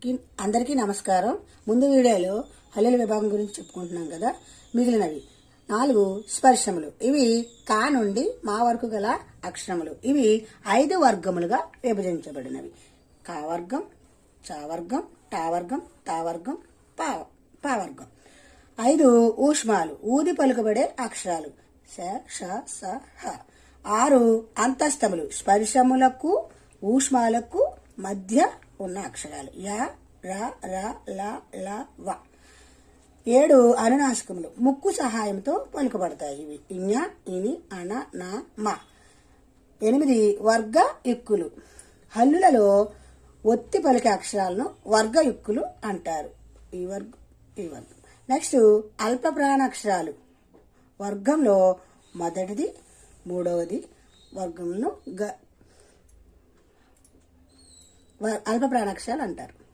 అందరికీ నమస్కారం. ముందు వీడియోలో హల్లుల విభాగం గురించి చెప్పుకుంటున్నాం కదా. మిగిలినవి 4 స్పర్శములు. ఇవి కా నుండి మా వరకు గల అక్షరములు. ఇవి 5 వర్గములుగా విభజించబడినవి. కా వర్గం, చా వర్గం, టా వర్గం, తా వర్గం, పా వర్గం. 5 ఊష్మాలు, ఊది పలుకబడే అక్షరాలు. స, ష, స, హ. 6 అంతస్తములు, స్పర్శములకు ఊష్మాలకు మధ్య ఉన్న అక్షరాలు. యా, రా, రా, లా, లా, వ. 7 అనునాసికములు, ముక్కు సహాయంతో పలుకబడతాయి. ఇవి ఇఞ, ఇని, అన, నా, మా. 8 వర్గ యుక్కులు. హల్లులలో ఒత్తి పలికే అక్షరాలను వర్గ యుక్కులు అంటారు. ఈ వర్గం. నెక్స్ట్ అల్ప ప్రాణాక్షరాలు. వర్గంలో మొదటిది, మూడవది వర్గంలో అల్ప ప్రాణాక్షరాలు అంటారు.